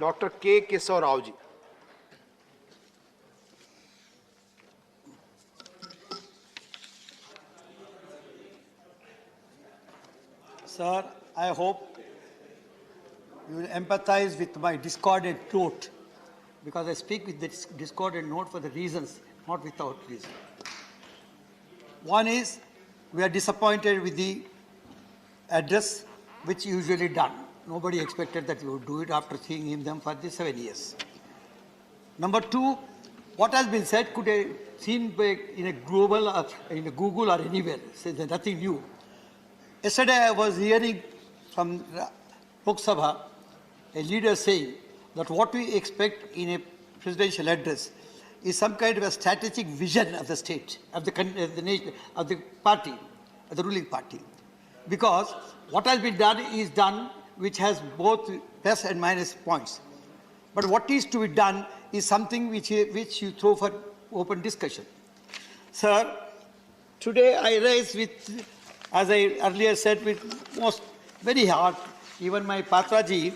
Dr. Keshava Rao ji. Sir, I hope you will empathize with my discordant note, because I speak with this discordant note for the reasons, not without reason. One is, we are disappointed with the address which usually done. Nobody expected that you would do it after seeing them for the 7 years. Number two, what has been said could be seen in a global, in a Google or anywhere. So there's nothing new. Yesterday I was hearing from Rajya Sabha a leader saying that what we expect in a presidential address is some kind of a strategic vision of the state, of the nation, of the party, of the ruling party. Because what has been done is done, which has both plus and minus points. But what is to be done is something which you throw for open discussion. Sir, today I raise with, as I earlier said, with very hard. Even my Patraji,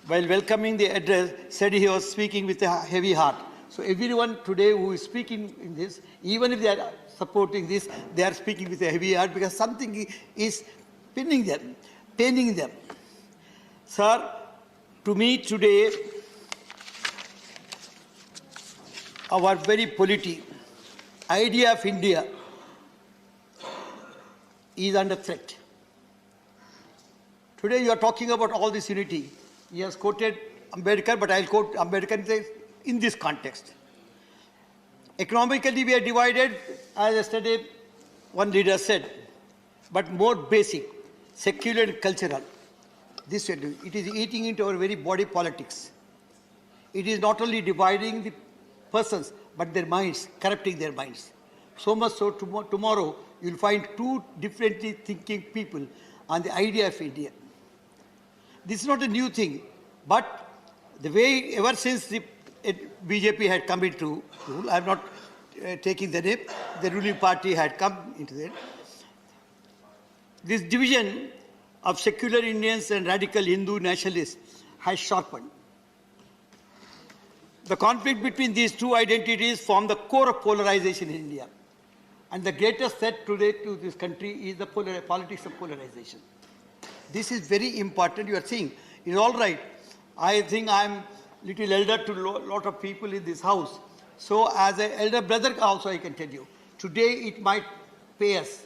while welcoming the address, said he was speaking with a heavy heart. So everyone today who is speaking in this, even if they are supporting this, they are speaking with a heavy heart because something is paining them. Sir, to me today, our very polity, idea of India is under threat. Today you are talking about all this unity. He has quoted Ambedkar, but I'll quote Ambedkar in this context. Economically we are divided, as yesterday one leader said, but more basic, secular and cultural. This it is eating into our very body politics. It is not only dividing the persons, but their minds, corrupting their minds. So much so tomorrow you'll find two differently thinking people on the idea of India. This is not a new thing, but the way ever since the BJP had come into rule, I'm not taking the name, the ruling party had come into it. This division of secular Indians and radical Hindu nationalists has sharpened. The conflict between these two identities form the core of polarization in India. And the greatest threat today to this country is the politics of polarization. This is very important. You are seeing, it's all right. I think I'm little elder to a lot of people in this house. So as an elder brother also I can tell you, today it might pay us.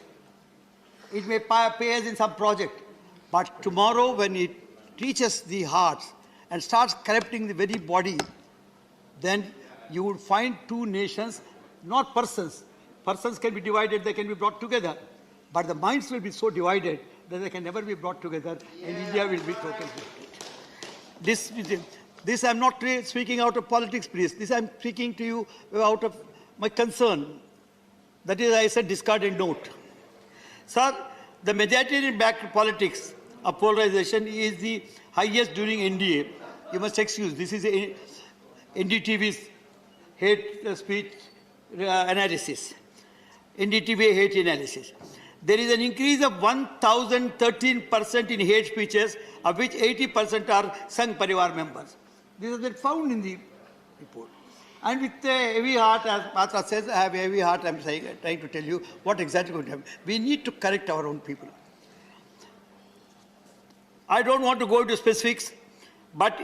It may pay us in some project. But tomorrow when it reaches the hearts and starts corrupting the very body, then you would find two nations, not persons. Persons can be divided, they can be brought together. But the minds will be so divided that they can never be brought together, and India will be totally divided. This I'm not speaking out of politics, please. This I'm speaking to you out of my concern. That is, I said, discarded note. Sir, the majoritarian-backed politics of polarization is the highest during NDA. You must excuse, this is NDTV's hate speech analysis. NDTV hate analysis. There is an increase of 1,013% in hate speeches, of which 80% are Sangh Parivar members. This has been found in the report. And with a heavy heart, as Matra says, I have a heavy heart, I'm trying to tell you what exactly would happen. We need to correct our own people. I don't want to go into specifics, but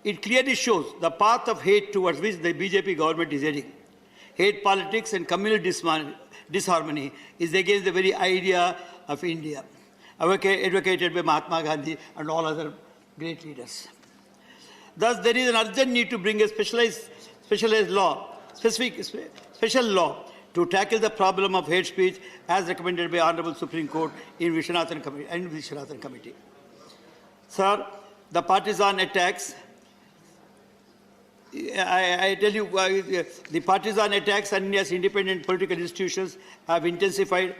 it clearly shows the path of hate towards which the BJP government is heading. Hate politics and communal disharmony is against the very idea of India, advocated by Mahatma Gandhi and all other great leaders. Thus, there is an urgent need to bring a special law to tackle the problem of hate speech as recommended by Honorable Supreme Court in Viswanathan Committee. Sir, the partisan attacks, I tell you, the partisan attacks on India's independent political institutions have intensified.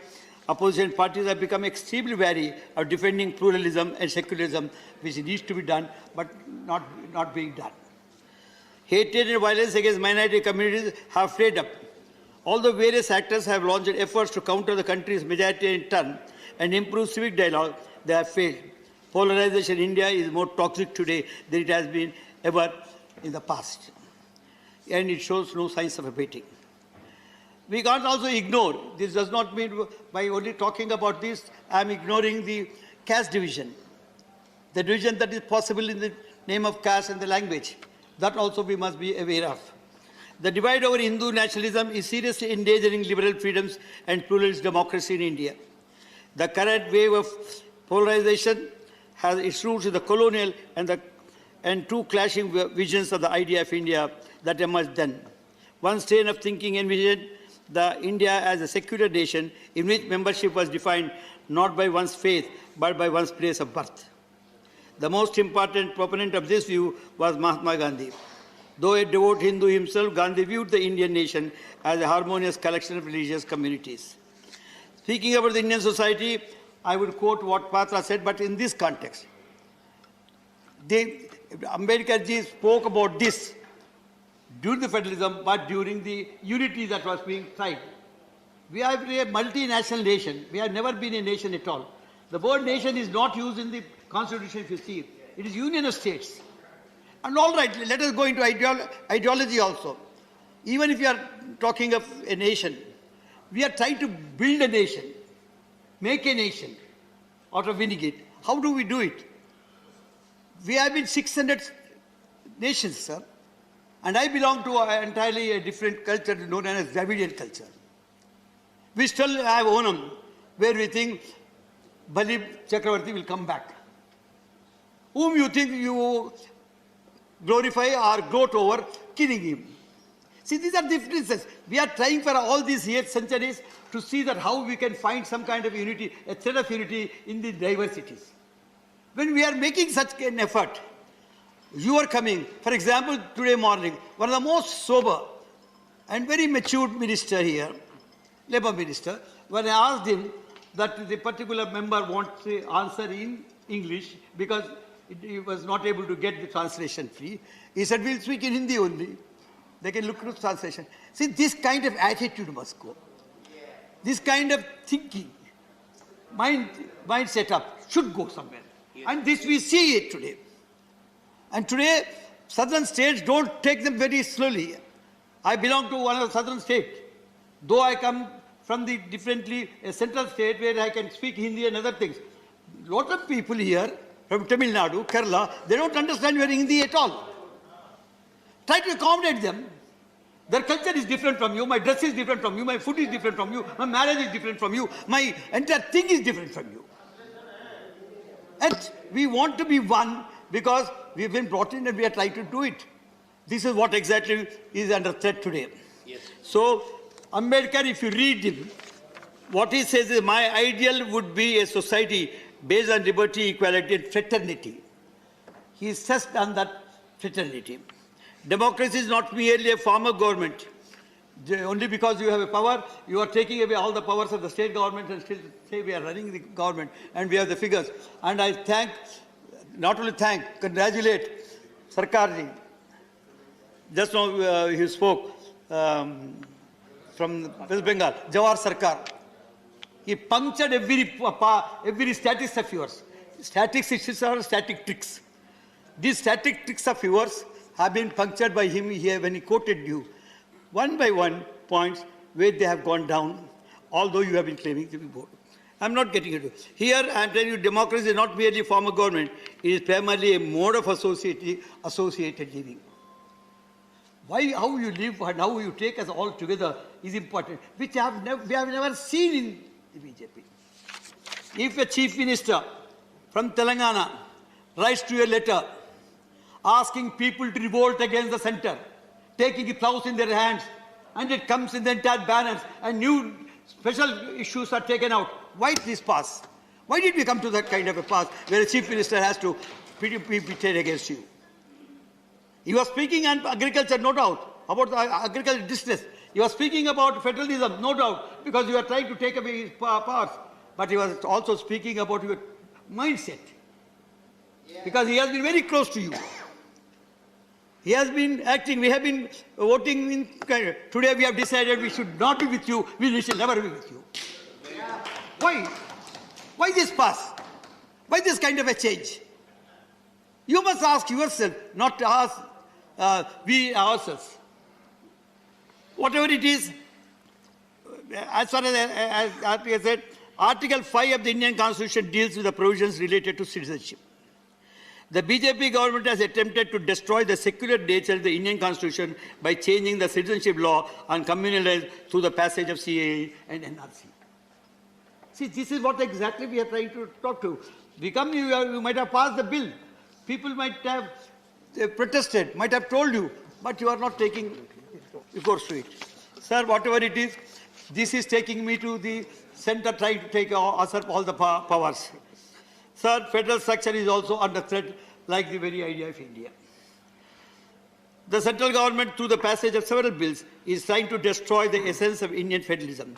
Opposition parties have become extremely wary of defending pluralism and secularism, which needs to be done, but not being done. Hatred and violence against minority communities have flared up. Although various actors have launched efforts to counter the country's majoritarian turn and improve civic dialogue, they have failed. Polarization in India is more toxic today than it has been ever in the past. And it shows no signs of abating. We can't also ignore, this does not mean by only talking about this, I am ignoring the caste division. The division that is possible in the name of caste and the language. That also we must be aware of. The divide over Hindu nationalism is seriously endangering liberal freedoms and pluralist democracy in India. The current wave of polarization has its roots in the colonial and two clashing visions of the idea of India that emerged then. One strain of thinking envisioned the India as a secular nation in which membership was defined not by one's faith but by one's place of birth. The most important proponent of this view was Mahatma Gandhi. Though a devout Hindu himself, Gandhi viewed the Indian nation as a harmonious collection of religious communities. Speaking about the Indian society, I would quote what Patra said, but in this context. Ambedkar ji spoke about this during the federalism, but during the unity that was being tried. We are a multinational nation. We have never been a nation at all. The word nation is not used in the constitution if you see it. It is union of states. And all right, let us go into ideology also. Even if you are talking of a nation, we are trying to build a nation, make a nation out of winning it. How do we do it? We have been 600 nations, sir. And I belong to entirely a different culture known as Dravidian culture. We still have Onam, where we think Bali Chakravarti will come back. Whom you think you glorify or gloat over, killing him. See, these are differences. We are trying for all these years, centuries, to see that how we can find some kind of unity, a thread of unity in the diversities. When we are making such an effort, you are coming, for example, today morning, one of the most sober and very matured minister here, Labour Minister, when I asked him that the particular member wants the answer in English because he was not able to get the translation free, he said, we'll speak in Hindi only. They can look through translation. See, this kind of attitude must go. This kind of thinking, mind setup should go somewhere. And this we see it today. And today, southern states don't take them very slowly. I belong to one of the southern states. Though I come from the differently a central state where I can speak Hindi and other things. A lot of people here from Tamil Nadu, Kerala, they don't understand your Hindi at all. Try to accommodate them. Their culture is different from you, my dress is different from you, my food is different from you, my marriage is different from you, my entire thing is different from you. And we want to be one because we've been brought in and we are trying to do it. This is what exactly is under threat today. Yes. So, Ambedkar, if you read him, what he says is, my ideal would be a society based on liberty, equality, and fraternity. He stressed on that fraternity. Democracy is not merely a form of government. Only because you have a power, you are taking away all the powers of the state government and still say we are running the government and we have the figures. And I thank, not only thank, congratulate Sarkarji. Just now he spoke from West Bengal, Jawahar Sarkar. He punctured every statics of yours. Statistics are static tricks. These static tricks of yours have been punctured by him here when he quoted you. One by one points where they have gone down, although you have been claiming to be bored. I'm not getting into it. Here I'm telling you democracy is not merely a form of government, it is primarily a mode of associated living. Why, how you live and how you take us all together is important, which we have never seen in the BJP. If a chief minister from Telangana writes to you a letter asking people to revolt against the center, taking the plows in their hands, and it comes in the entire banners, and new special issues are taken out. Why did this pass? Why did we come to that kind of a pass where a chief minister has to be pitted against you? He was speaking on agriculture, no doubt, about the agricultural distress. He was speaking about federalism, no doubt, because you are trying to take away his powers. But he was also speaking about your mindset, because he has been very close to you. He has been acting, we have been voting in, today we have decided we should not be with you, we shall never be with you. Why? Why this pass? Why this kind of a change? You must ask yourself, not ask we ourselves. Whatever it is, as far as I said, Article 5 of the Indian Constitution deals with the provisions related to citizenship. The BJP government has attempted to destroy the secular nature of the Indian Constitution by changing the citizenship law on communal lines through the passage of CAA and NRC. See, this is what exactly we are trying to talk to. You might have passed the bill. People might have protested, might have told you, but you are not taking recourse to it. Sir, whatever it is, this is taking me to the center trying to take usurp all the powers. Sir, federal structure is also under threat, like the very idea of India. The central government, through the passage of several bills, is trying to destroy the essence of Indian federalism.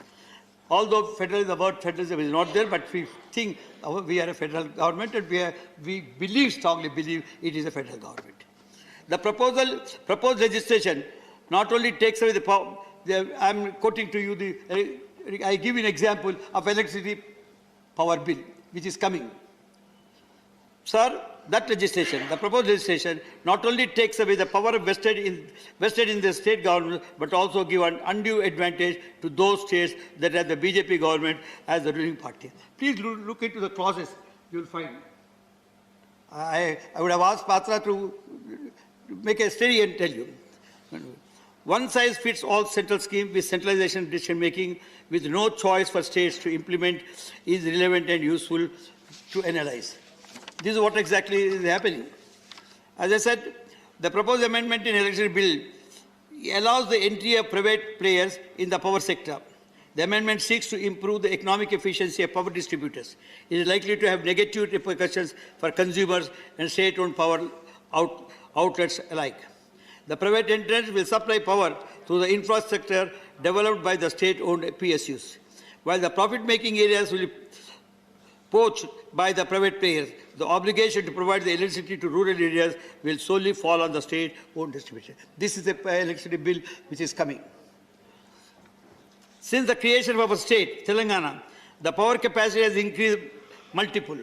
Although federalism, the word federalism is not there, but we think we are a federal government and we strongly believe it is a federal government. The proposed legislation not only takes away the power, I'm quoting to you, I give you an example of electricity power bill, which is coming. Sir, that legislation, the proposed legislation, not only takes away the power vested in the state government, but also give an undue advantage to those states that have the BJP government as the ruling party. Please look into the clauses, you will find. I would have asked Patra to make a study and tell you. One size fits all central scheme with centralization decision making with no choice for states to implement is relevant and useful to analyze. This is what exactly is happening. As I said, the proposed amendment in electricity bill allows the entry of private players in the power sector. The amendment seeks to improve the economic efficiency of power distributors. It is likely to have negative repercussions for consumers and state-owned power outlets alike. The private entrants will supply power through the infrastructure developed by the state-owned PSUs, while the profit-making areas will be poached by the private players. The obligation to provide the electricity to rural areas will solely fall on the state-owned distribution. This is the electricity bill which is coming. Since the creation of our state, Telangana, the power capacity has increased multiple.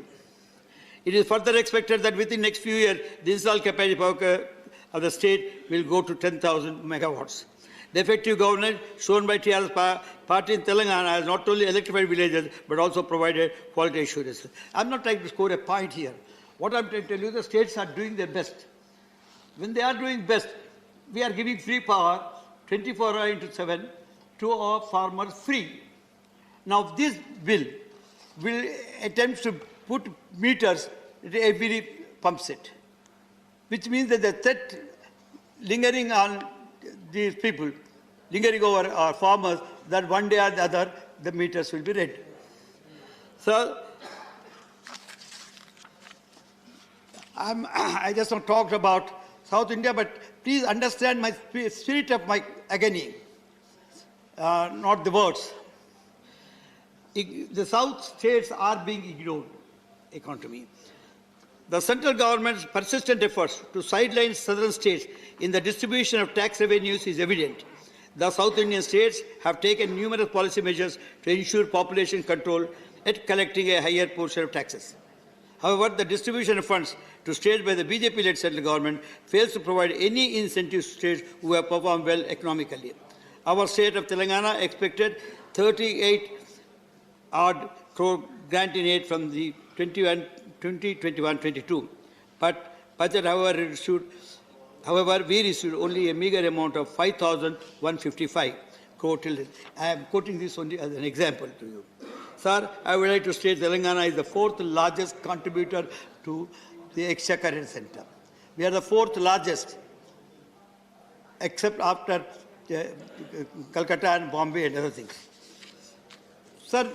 It is further expected that within the next few years, the installed capacity power of the state will go to 10,000 megawatts. The effective governance shown by TRS party in Telangana has not only electrified villages, but also provided quality assurance. I'm not trying to score a point here. What I'm trying to tell you, the states are doing their best. When they are doing best, we are giving free power, 24 hours into 7, to our farmers free. Now, this bill will attempt to put meters at every pump set, which means that the threat lingering on these people, lingering over our farmers, that one day or the other, the meters will be read. So, I just not talked about South India, but please understand my spirit of my agony, not the words. The South states are being ignored, according to me. The central government's persistent efforts to sideline southern states in the distribution of tax revenues is evident. The South Indian states have taken numerous policy measures to ensure population control and collecting a higher portion of taxes. However, the distribution of funds to states by the BJP-led central government fails to provide any incentive to states who have performed well economically. Our state of Telangana expected 38 odd crore grant in aid from the 2021-22, but budget, however, we received only a meager amount of 5,155 crore till. I am quoting this only as an example to you. Sir, I would like to state Telangana is the fourth largest contributor to the exchequer center. We are the fourth largest, except after Calcutta and Bombay and other things. Sir,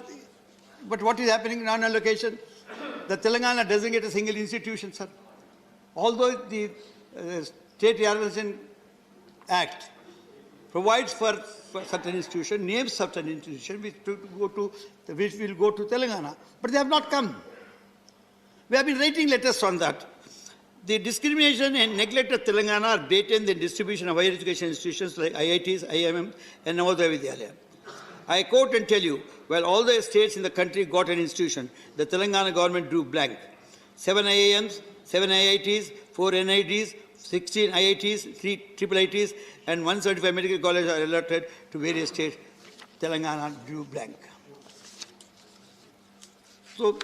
but what is happening in non-allocation? The Telangana doesn't get a single institution, sir. Although the State Reorganization Act provides for certain institution, names certain institution which will go to Telangana, but they have not come. We have been writing letters on that. The discrimination and neglect of Telangana are blatant in the distribution of higher education institutions like IITs, IIM, and Navodaya Vidyalaya. I quote and tell you, while all the states in the country got an institution, the Telangana government drew blank. 7 IIMs, 7 IITs, 4 NITs, 16 IITs, 3 triple IITs, and 175 medical colleges are allotted to various states. Telangana drew blank. So,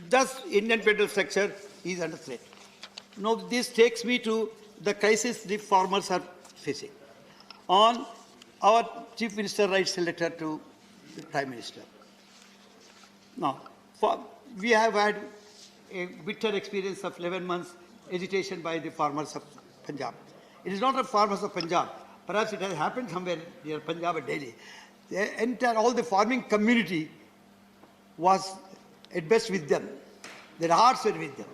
thus, Indian federal structure is under threat. Now, this takes me to the crisis the farmers are facing. On our Chief Minister writes a letter to the Prime Minister. Now, we have had a bitter experience of 11 months agitation by the farmers of Punjab. It is not the farmers of Punjab. Perhaps it has happened somewhere near Punjab or Delhi. All the farming community was at best with them. Their hearts were with them.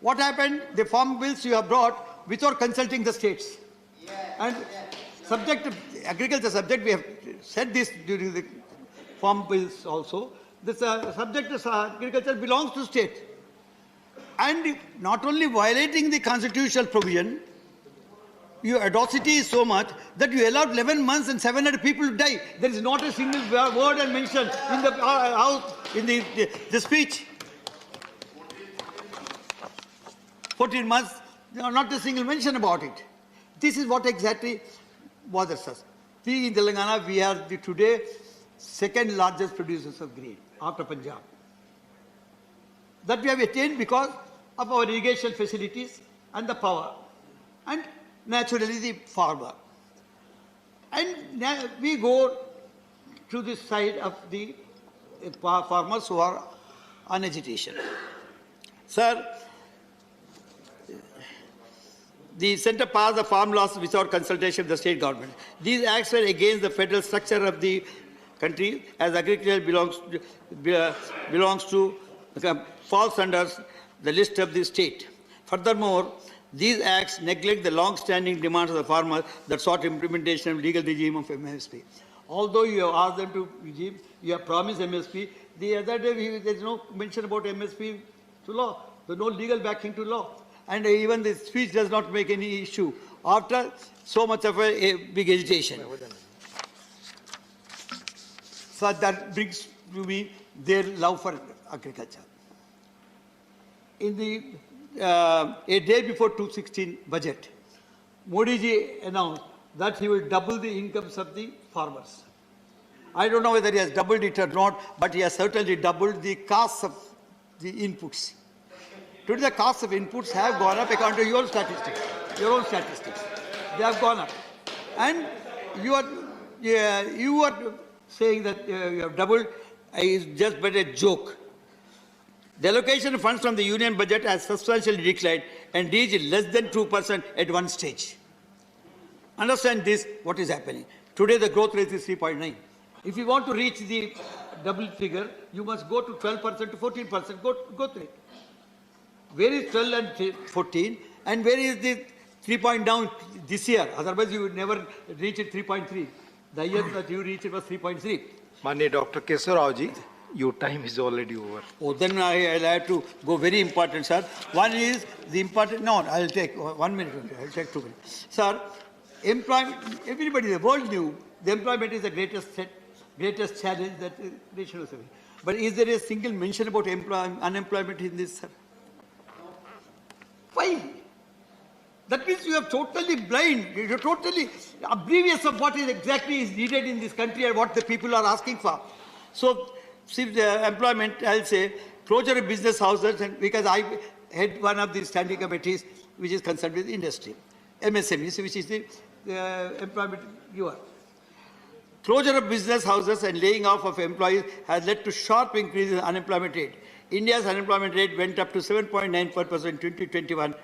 What happened? The farm bills you have brought without consulting the states. And agriculture subject, we have said this during the farm bills also, this subject of agriculture belongs to state. And not only violating the constitutional provision, your audacity is so much that you allowed 11 months and 700 people to die. There is not a single word and mention in the house, in the speech. 14 months, not a single mention about it. This is what exactly bothers us. We in Telangana, we are today second largest producers of grain after Punjab. That we have attained because of our irrigation facilities and the power, and naturally the farmer. And we go to the side of the farmers who are on agitation. Sir, the centre passed the farm laws without consultation with the state government. These acts were against the federal structure of the country, as agriculture falls under the list of the state. Furthermore, these acts neglect the long-standing demands of the farmers that sought implementation of legal regime of MSP. Although you have asked them to regime, you have promised MSP. The other day, there is no mention about MSP to law. There is no legal backing to law. And even the speech does not make any issue after so much of a big agitation. So that brings to me their love for agriculture. In the a day before 2016 budget, Modi ji announced that he will double the incomes of the farmers. I don't know whether he has doubled it or not, but he has certainly doubled the costs of the inputs. Today the costs of inputs have gone up according to your own statistics. They have gone up. And you are saying that you have doubled is just but a joke. The allocation of funds from the union budget has substantially declined and reached less than 2% at one stage. Understand this, what is happening. Today the growth rate is 3.9. If you want to reach the double figure, you must go to 12% to 14% growth rate. Where is 12 and 14, and where is the 3 point down this year? Otherwise, you would never reach it 3.3. The year that you reached it was 3.3. Mani Dr. Keshava Rao ji, your time is already over. Oh, then I'll have to go very important, sir. One is the important. No, I'll take 1 minute. I'll take 2 minutes. Sir, employment. Everybody, the world knew the employment is the greatest challenge that the nation was having. But is there a single mention about unemployment in this, sir? Why? That means you are totally blind. You are totally oblivious of what is exactly is needed in this country and what the people are asking for. So, see the employment, I'll say, closure of business houses, and because I head one of the standing committees which is concerned with industry, MSMEs, which is the employment you are. Closure of business houses and laying off of employees has led to sharp increase in unemployment rate. India's unemployment rate went up to 7.94% in 2021.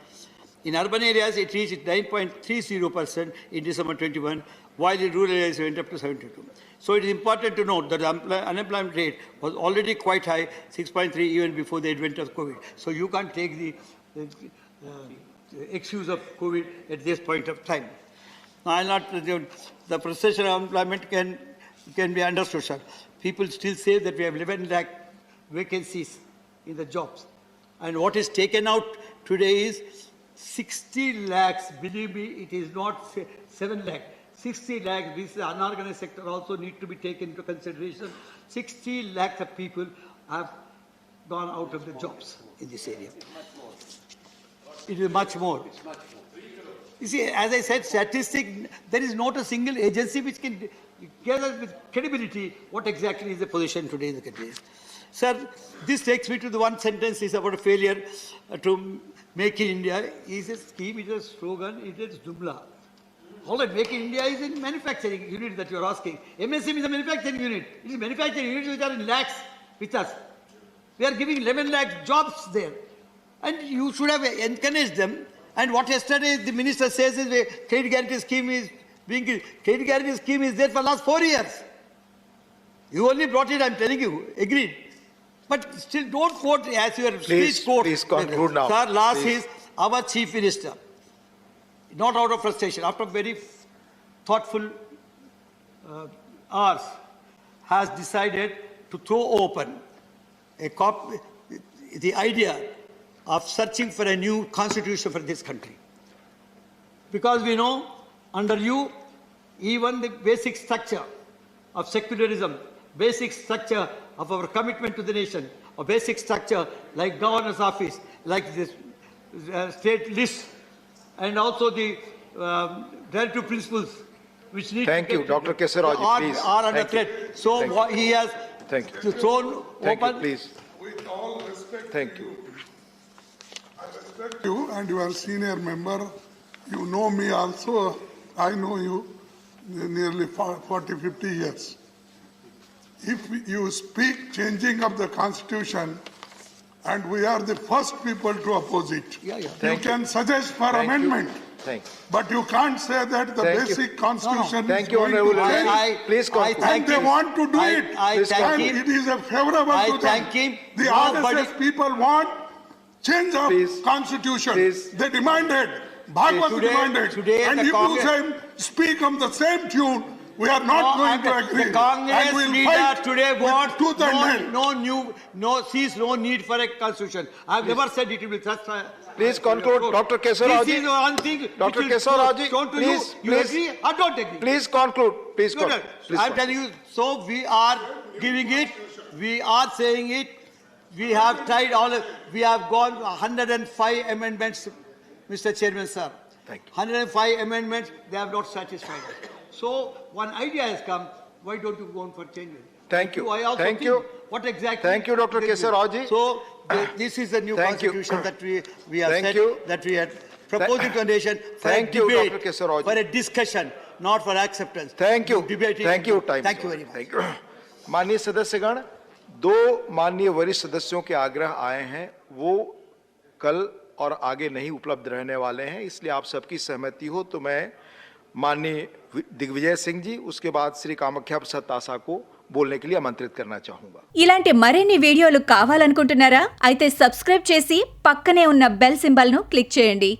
In urban areas, it reached 9.30% in December 21, while in rural areas it went up to 72. So it is important to note that the unemployment rate was already quite high, 6.3, even before the advent of COVID. So you can't take the excuse of COVID at this point of time. Now, I'll not, the procession of unemployment can be understood, sir. People still say that we have 11 lakh vacancies in the jobs. And what is taken out today is 60 lakhs. Believe me, it is not 7 lakh. 60 lakhs, this unorganized sector also need to be taken into consideration. 60 lakhs of people have gone out of the jobs in this area. It is much more. You see, as I said, there is not a single agency which can give us with credibility what exactly is the position today in the country. Sir, this takes me to the one sentence is about a failure to make in India. Is a scheme, it is a slogan, it is Jumla. All that Make in India is a manufacturing unit that you are asking. MSM is a manufacturing unit. It is manufacturing units which are in lakhs with us. We are giving 11 lakh jobs there. And you should have encouraged them. And what yesterday the minister says is the credit guarantee scheme is being, credit guarantee scheme is there for the last 4 years. You only brought it, I'm telling you, agreed. But still don't quote as your speech quote. Please conclude now. Sir, last is our chief minister. Not out of frustration, after very thoughtful hours, has decided to throw open the idea of searching for a new constitution for this country. Because we know, under you, even the basic structure of secularism, basic structure of our commitment to the nation, a basic structure like governor's office, like this state list, and also the directive principles which need Thank you, Dr. Keshava Rao, please. Are under threat. So he has thrown open. Please. With all respect, Thank you. I respect you and you are senior member. You know me also. I know you nearly 40, 50 years. If you speak changing of the constitution, and we are the first people to oppose it. You can suggest for amendment. Thank you. But you can't say that the basic constitution Thank is you, going to Honorable change. Please conclude. And they want to do it. I thank And him. it is a favorable I to them. thank him. The Nobody- RSS people want change of Please. constitution. Please. They demanded. Bhagwat demanded. Today and the if you Congress- say, speak on the same tune, we are not going to agree. The Congress and we'll leader fight today with wants tooth and nail. sees no need for a constitution. I have never said it will be just. Please conclude, Dr. Keshava Rao. This is one thing. Dr. which will Keshava Rao, shown to please, you please. agree or don't agree? Please conclude. Please No, no. conclude. Please I'm conclude. telling you, so we are giving it, we are saying it, we have tried we have gone 105 amendments, Mr. Chairman, sir. Thank you. 105 amendments, they have not satisfied us. So one idea has come, why don't you go on for changes? Thank you. I also Thank think you. What exactly? Thank you, Dr. they do. Keshava Rao ji. So this is the new Thank you. constitution that we have Thank said, you. that we had proposed to the nation for Thank a you, debate, Dr. Keshava Rao ji. for a discussion, not for acceptance. Thank you. Debating. Thank you. Time. Thank you very much. Thank you. माननीय सदस्यगण, दो माननीय वरिष्ठ सदस्यों के आग्रह आए हैं, वो कल और आगे नहीं उपलब्ध रहने वाले हैं, इसलिए आप सबकी सहमति हो तो मैं माननीय दिग्विजय सिंह जी, उसके बाद श्री कामाख्या प्रसाद तासा को बोलने के लिए आमंत्रित करना चाहूंगा. ఇలాంటి మరిన్ని వీడియోలు కావాలనుకుంటున్నారా? అయితే సబ్స్క్రైబ్ చేసి పక్కనే ఉన్న బెల్ సింబల్ ను క్లిక్ చేయండి.